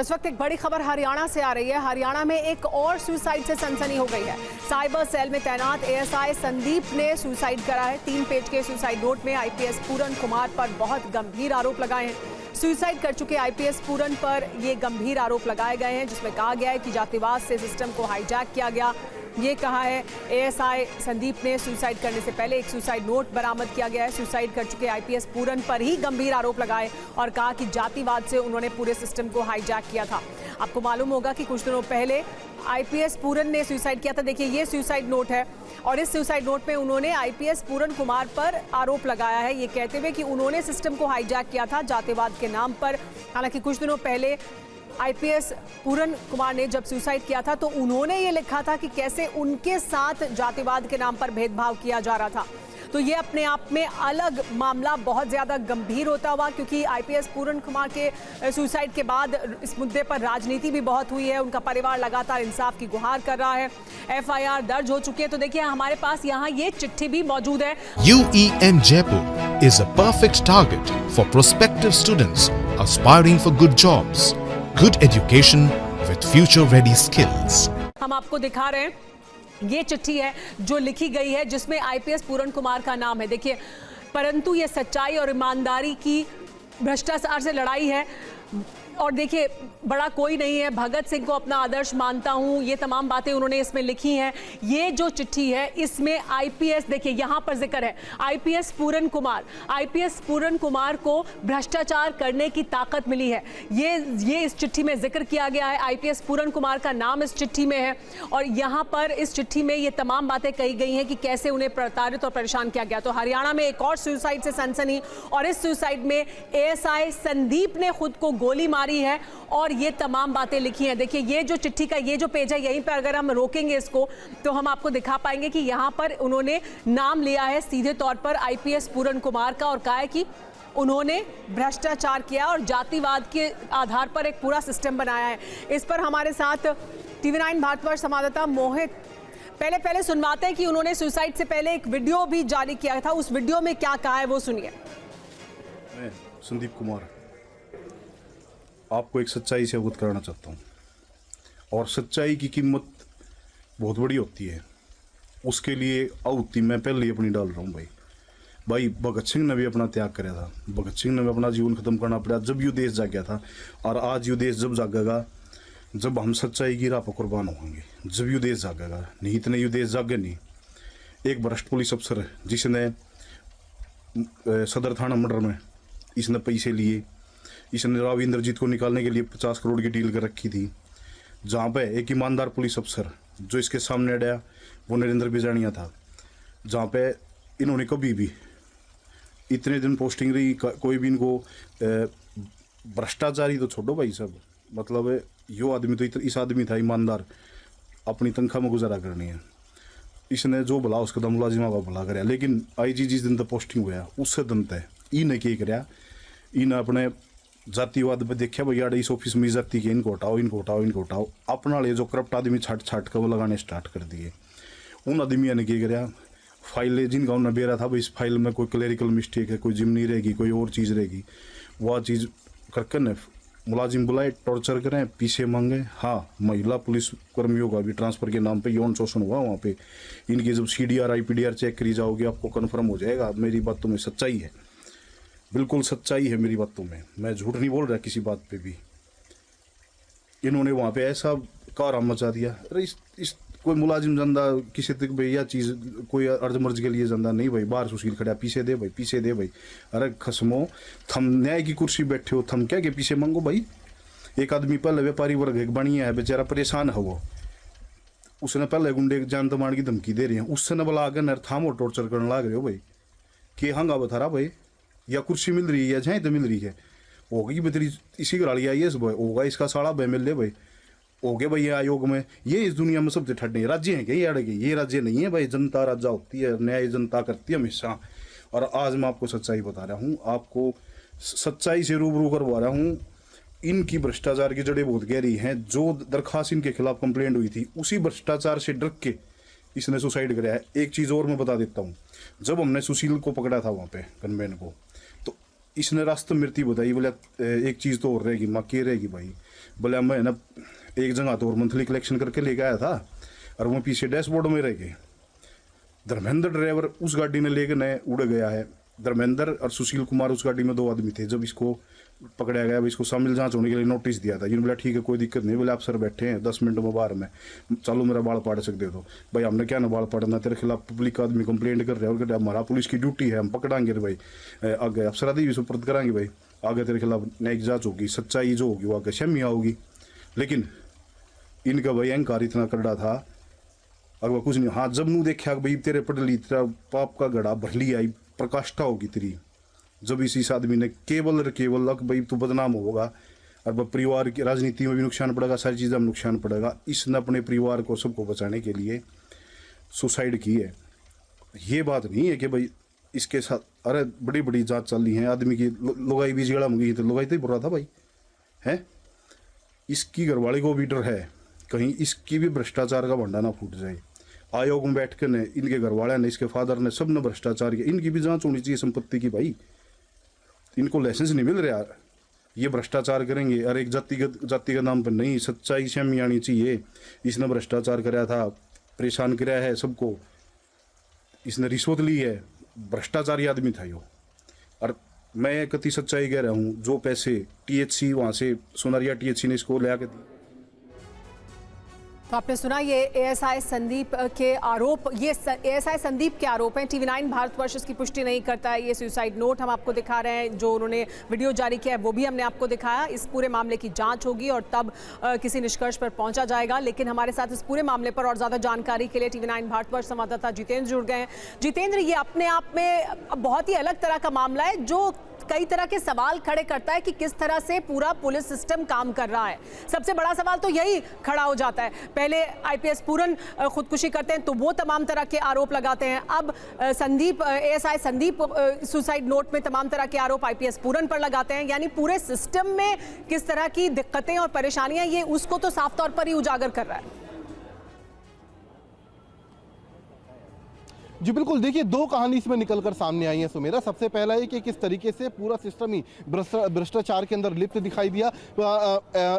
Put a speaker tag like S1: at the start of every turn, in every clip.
S1: और इस वक्त एक बड़ी खबर हरियाणा से आ रही है। हरियाणा में एक और सुसाइड से सनसनी हो गई है। साइबर सेल में तैनात एएसआई संदीप ने सुसाइड करा है। 3 पेज के सुसाइड नोट में आईपीएस पूरन कुमार पर बहुत गंभीर आरोप लगाए हैं। सुसाइड कर चुके आईपीएस पूरन पर ये गंभीर आरोप लगाए गए हैं, जिसमें कहा गया है कि जातिवाद से सिस्टम को हाईजैक किया गया। ये कहा है एएसआई संदीप ने सुसाइड करने से पहले एक सुसाइड नोट बरामद किया गया है। सुसाइड कर चुके आईपीएस पूरन पर ही गंभीर आरोप लगाए और कहा कि जातिवाद से उन्होंने पूरे सिस्टम को हाईजैक किया था। आपको मालूम होगा कि कुछ दिनों पहले आईपीएस पूरन ने सुसाइड किया था। देखिए, ये सुसाइड नोट है और इस सुसाइड नोट में उन्होंने आईपीएस पूरन कुमार पर आरोप लगाया है, ये कहते हुए कि उन्होंने सिस्टम को हाईजैक किया था जातिवाद के नाम पर। हालांकि कुछ दिनों पहले आईपीएस पूरन कुमार ने जब सुसाइड किया था तो उन्होंने ये लिखा था कि कैसे उनके साथ जातिवाद के नाम पर भेदभाव किया जा रहा था। तो ये अपने आप में अलग मामला बहुत ज़्यादा गंभीर होता हुआ, क्योंकि आईपीएस पूरन कुमार के सुसाइड के बाद इस मुद्दे पर राजनीति भी बहुत हुई है। उनका परिवार लगातार इंसाफ की गुहार कर रहा है। एफआईआर दर्ज हो चुकी है। तो देखिए, हमारे पास यहाँ ये चिट्ठी भी मौजूद है।
S2: UEM Jaipur is a perfect target for prospective students aspiring for good jobs, good education with future-ready skills.
S1: हम आपको दिखा रहे हैं, ये चिट्ठी है जो लिखी गई है, जिसमें आईपीएस पूरन कुमार का नाम है। देखिए, परंतु ये सच्चाई और ईमानदारी की भ्रष्टाचार से लड़ाई है। और देखिए, बड़ा कोई नहीं है, भगत सिंह को अपना आदर्श मानता हूं, ये तमाम बातें उन्होंने इसमें लिखी हैं। ये जो चिट्ठी है इसमें आईपीएस, देखिए यहां पर जिक्र है आईपीएस पूरन कुमार को भ्रष्टाचार करने की ताकत मिली है। ये इस चिट्ठी में जिक्र किया गया है। आईपीएस पूरन कुमार का नाम इस चिट्ठी में है और यहां पर इस चिट्ठी में ये तमाम बातें कही गई हैं कि कैसे उन्हें प्रताड़ित और परेशान किया गया। तो हरियाणा में एक और सुसाइड से सनसनी, और इस सुसाइड में एएसआई संदीप ने खुद को गोली मारी है और ये तमाम बातें लिखी हैं। देखिए, ये जो चिट्ठी का ये जो पेज है, यहीं पर अगर हम रोकेंगे इसको तो हम आपको दिखा पाएंगे कि यहाँ पर उन्होंने नाम लिया है सीधे तौर पर आईपीएस पूरन कुमार का और कहा है कि उन्होंने भ्रष्टाचार किया और जातिवाद के आधार पर एक पूरा सिस्टम बनाया है। इस पर हमारे साथ TV9 भारतवर्ष संवाददाता मोहित पहले सुनवाते हैं कि उन्होंने सुसाइड से पहले एक वीडियो भी जारी किया था। उस वीडियो में क्या कहा है वो सुनिए।
S3: मैं संदीप कुमार आपको एक सच्चाई से अवगत कराना चाहता हूँ, और सच्चाई की कीमत बहुत बड़ी होती है। उसके लिए आहुति मैं पहले ही अपनी डाल रहा हूँ। भाई भगत सिंह ने भी अपना त्याग कराया था। भगत सिंह ने भी अपना जीवन खत्म करना पड़ा जब ये देश जाग गया था, और आज ये देश जब जागेगा जब हम सच्चाई की राह पर कुर्बान होंगे, जब ये देश जागेगा। नहीं इतने ये देश जागे नहीं। एक भ्रष्ट पुलिस अफसर जिसने सदर थाना मर्डर में इसने पैसे लिए, इसने राव इंद्रजीत को निकालने के लिए 50 करोड़ की डील कर रखी थी। जहाँ पे एक ईमानदार पुलिस अफसर जो इसके सामने अड़ा वो नरेंद्र बिजानिया था। जहाँ पे इन्होंने कभी भी इतने दिन पोस्टिंग रही, कोई भी इनको भ्रष्टाचारी तो छोड़ो भाई सब, मतलब यो आदमी तो इस आदमी था ईमानदार, अपनी तनख्वाह में गुजारा करनी है। इसने जो भला उसका दम मुलाजिमा का भला कराया। लेकिन आईजी जिस दिन तक पोस्टिंग हुआ उससे दिन तय इन्हें क्या कराया, इन अपने जातिवाद पे देखा भैया इस ऑफिस में जाति के इनको हटाओ। अपना ले जो करप्ट आदमी छाट कर वो लगाने स्टार्ट कर दिए। उन आदमियों ने क्या कराया, फाइलें जिनका उन्हें बेरा था भाई इस फाइल में कोई क्लेरिकल मिस्टेक है, कोई जिमनी रहेगी, कोई और चीज़ रहेगी, वह चीज़ करके न मुलाजिम बुलाए, टॉर्चर करें, पीछे मांगे। हाँ, महिला पुलिस कर्मियों का भी ट्रांसफ़र के नाम पे यौन शोषण हुआ वहाँ पे। इनकी जब CDR IPDR चेक करी जाओगे आपको कन्फर्म हो जाएगा। मेरी बातों में सच्चाई है, बिल्कुल सच्चाई है मेरी बातों में, मैं झूठ नहीं बोल रहा किसी बात पे भी। इन्होंने वहाँ पे ऐसा कारम मचा दिया। अरे इस कोई मुलाजिम जंदा किसी तक भाई यह चीज़ कोई अर्जमर्ज के लिए जंदा नहीं भाई, बाहर सुशील खड़ा पीछे दे भाई। अरे खसमो, थम न्याय की कुर्सी बैठे हो, थम क्या के पीछे मांगो भाई। एक आदमी पहले व्यापारी वर्ग एक बढ़िया है, बेचारा परेशान है वो, उसने पहले गुंडे जान तो मार की धमकी दे रही है, उससे न बोला आगे नर थामो टॉर्चर करने लग रहे हो भाई। के हंगा बता रहा भाई, या कुर्सी मिल रही है या जहाँ तो मिल रही है, होगी बेतरी इसी गाड़ी आई है होगा इसका साड़ा भाई मिल ले भाई, हो गए भाई। आयोग में ये इस दुनिया में सबसे ठंडे राज्य हैं क्या ये अड़े? ये राज्य नहीं है भाई, जनता राजा होती है, न्याय जनता करती है हमेशा। और आज मैं आपको सच्चाई बता रहा हूँ, आपको सच्चाई से रूबरू करवा रहा हूँ। इनकी भ्रष्टाचार की जड़ें बहुत गहरी हैं। जो दरखास्त इनके खिलाफ कंप्लेंट हुई थी उसी भ्रष्टाचार से डर के इसने सुसाइड कराया है। एक चीज़ और मैं बता देता हूँ, जब हमने सुशील को पकड़ा था वहाँ पे गनमैन को, तो इसने रास्ते मृत्यु बताई, बोले एक चीज़ तो और रहेगी माँ के रहेगी भाई। बोले मैं ना एक जगह तो और मंथली कलेक्शन करके लेके आया था और वो पीछे डैशबोर्ड में रह गए। धर्मेंद्र ड्राइवर उस गाड़ी ने लेके नए उड़ गया है। धर्मेंद्र और सुशील कुमार उस गाड़ी में 2 आदमी थे। जब इसको पकड़ा गया, इसको शामिल जांच होने के लिए नोटिस दिया था। इन्होंने बोला ठीक है कोई दिक्कत नहीं, बोले आप सर बैठे हैं 10 मिनट में बाहर में, चलो मेरा बाल पाड़ सकते हो। भाई हमने क्या ना बाल पाड़ना, तेरे खिलाफ पब्लिक आदमी कंप्लेंट कर रहे हैं और कहते हमारा पुलिस की ड्यूटी है, हम पकड़ाएंगे भाई, आगे अफसरादी भी सुपुर्द कराएंगे भाई, आगे तेरे खिलाफ न्यायिक जांच होगी, सच्चाई जो होगी वो आगे शमिया होगी। लेकिन इनका भाई अहंकार इतना करड़ा था, अगर कुछ नहीं। हाँ जब नू देखा भाई तेरे पटली तेरा पाप का गड़ा भरली आई, प्रकाष्ठा होगी तेरी, जब इस आदमी ने केवल भाई तू बदनाम होगा और परिवार की राजनीति में भी नुकसान पड़ेगा, सारी चीज़ों में नुकसान पड़ेगा। इसने अपने परिवार को सबको बचाने के लिए सुसाइड की है। ये बात नहीं है कि भाई इसके साथ, अरे बड़ी बड़ी जांच चल रही है, आदमी की लुगाई भी जेड़ा मंगी तो लुगाई तो ही बुरा था भाई है। इसकी घरवाली को भी डर है कहीं इसकी भी भ्रष्टाचार का भंडा ना फूट जाए। आयोग में बैठ कर ने इनके घरवाले ने, इसके फादर ने, सब ने भ्रष्टाचार किया, इनकी भी जांच होनी चाहिए संपत्ति की भाई। इनको लाइसेंस नहीं मिल रहा, ये भ्रष्टाचार करेंगे और एक जाति के नाम पर नहीं, सच्चाई सामने आनी चाहिए। इसने भ्रष्टाचार कराया था, परेशान कराया है सबको, इसने रिश्वत ली है, भ्रष्टाचारी आदमी था यो। और मैं कति सच्चाई कह रहा हूँ, जो पैसे THC वहाँ से सोनारिया THC ने इसको ले आके दिए।
S1: तो आपने सुना ये ASI संदीप के आरोप, ये ASI संदीप के आरोप हैं। TV9 भारतवर्ष इसकी पुष्टि नहीं करता है। ये सुसाइड नोट हम आपको दिखा रहे हैं, जो उन्होंने वीडियो जारी किया है वो भी हमने आपको दिखाया। इस पूरे मामले की जांच होगी और तब किसी निष्कर्ष पर पहुंचा जाएगा। लेकिन हमारे साथ इस पूरे मामले पर और ज़्यादा जानकारी के लिए TV9 भारतवर्ष संवाददाता जितेंद्र जुड़ गए हैं। जितेंद्र, ये अपने आप में बहुत ही अलग तरह का मामला है जो कई तरह के सवाल खड़े करता है कि किस तरह से पूरा पुलिस सिस्टम काम कर रहा है। सबसे बड़ा सवाल तो यही खड़ा हो जाता है। पहले IPS पूरन खुदकुशी करते हैं तो वो तमाम तरह के आरोप लगाते हैं। अब Sandeep ASI Sandeep suicide note में तमाम तरह के आरोप IPS पूरन पर लगाते हैं। यानी पूरे सिस्टम में किस तरह की दिक्कतें और परेशानियां, ये उसको तो साफ तौर पर ही उजागर कर रहा है।
S4: जी बिल्कुल, देखिए 2 कहानी इसमें निकलकर सामने आई है सुमेरा। सबसे पहला है कि किस तरीके से पूरा सिस्टम ही भ्रष्टाचार के अंदर लिप्त दिखाई दिया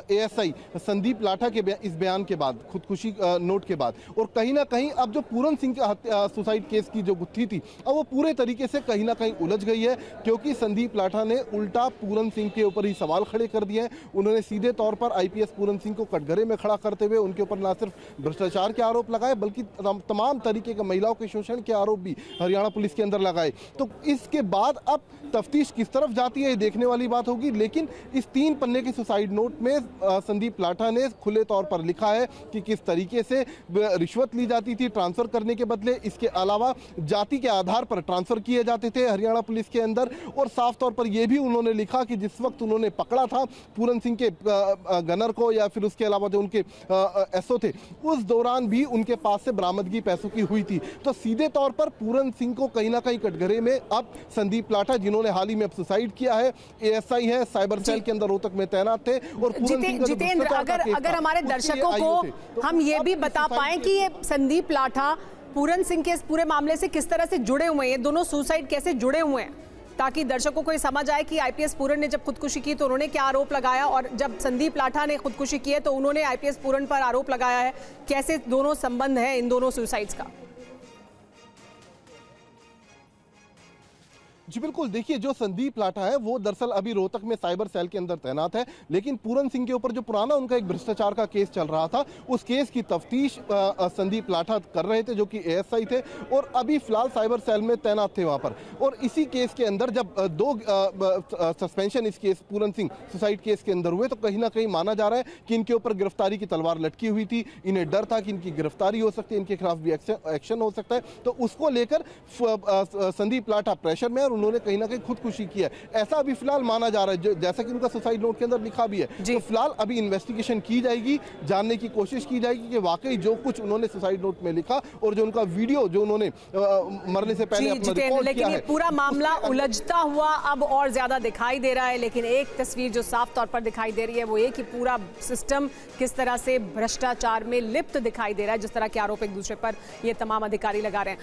S4: ASI संदीप लाठा के इस बयान के बाद, खुदकुशी नोट के बाद। और कहीं ना कहीं अब जो पूरन सिंह के सुसाइड केस की जो गुत्थी थी, अब वो पूरे तरीके से कहीं ना कहीं उलझ गई है, क्योंकि संदीप लाठा ने उल्टा पूरन सिंह के ऊपर ही सवाल खड़े कर दिए हैं। उन्होंने सीधे तौर पर IPS पूरन सिंह को कटघरे में खड़ा करते हुए उनके ऊपर न सिर्फ भ्रष्टाचार के आरोप लगाए, बल्कि तमाम तरीके के महिलाओं के शोषण आरोप भी हरियाणा पुलिस के अंदर लगाए। तो इसके बाद अब तफ्तीश किस तरफ जाती है ये देखने वाली बात होगी। लेकिन इस 3 पन्ने के सुसाइड नोट में संदीप लाठा ने खुले तौर पर लिखा है कि किस तरीके से रिश्वत ली जाती थी ट्रांसफर करने के बदले। इसके अलावा जाति के आधार पर ट्रांसफर किए जाते थे हरियाणा पुलिस के अंदर। और साफ तौर पर यह भी उन्होंने लिखा कि जिस वक्त उन्होंने पकड़ा था पूरन सिंह के गनर को, या फिर उसके अलावा जो उनके SO थे, उस दौरान भी उनके पास से बरामदगी पैसों की हुई थी। तो सीधे तौर पर पूरन सिंह को कहीं ना कहीं कटघरे में अब संदीप लाठा, जिन्होंने हाल ही में सुसाइड किया है, ASI है, साइबर सेल के अंदर रोहतक में तैनात थे। और
S1: जितेंद्र, अगर हमारे दर्शकों को हम ये भी बता पाएं कि ये संदीप लाठा पूरन सिंह के इस पूरे मामले से किस तरह से जुड़े हुए हैं, ये दोनों सुसाइड कैसे जुड़े हुए हैं, ताकि दर्शकों को ये समझ आए कि IPS पूरन ने जब खुदकुशी की तो उन्होंने क्या आरोप लगाया, और जब संदीप लाठा ने खुदकुशी की है तो उन्होंने IPS पूरन पर आरोप लगाया है। कैसे दोनों संबंध है इन दोनों सुसाइड्स का?
S4: जी बिल्कुल, देखिए जो संदीप लाठा है वो दरअसल अभी रोहतक में साइबर सेल के अंदर तैनात है। लेकिन पूरन सिंह के ऊपर जो पुराना उनका एक भ्रष्टाचार का केस चल रहा था, उस केस की तफ्तीश संदीप लाठा कर रहे थे, जो कि ASI थे, और अभी फिलहाल साइबर सेल में तैनात थे वहां पर। और इसी केस के अंदर जब 2 सस्पेंशन इस case Puran Singh suicide case के अंदर हुए, तो कहीं ना कहीं माना जा रहा है कि इनके ऊपर गिरफ्तारी की तलवार लटकी हुई थी। इन्हें डर था कि इनकी गिरफ्तारी हो सकती है, इनके खिलाफ भी एक्शन हो सकता है। तो उसको लेकर संदीप लाठा प्रेशर में, और उन्होंने कहीं ना कहीं खुदकुशी की है, ऐसा अभी फिलहाल माना जा रहा है, जैसा कि उनका सुसाइड नोट के अंदर लिखा भी है। तो फिलहाल अभी इन्वेस्टिगेशन की जाएगी, जानने की कोशिश की जाएगी कि वाकई जो कुछ उन्होंने सुसाइड नोट में लिखा और जो उनका वीडियो जो उन्होंने मरने से पहले अपना रिकॉर्ड किया है,
S1: पूरा मामला उलझता हुआ अब और ज्यादा दिखाई दे रहा है। लेकिन एक तस्वीर जो साफ तौर पर दिखाई दे रही है वो ये कि पूरा सिस्टम किस तरह से भ्रष्टाचार में लिप्त दिखाई दे रहा है, जिस तरह के आरोप एक दूसरे पर ये तमाम अधिकारी लगा रहे हैं।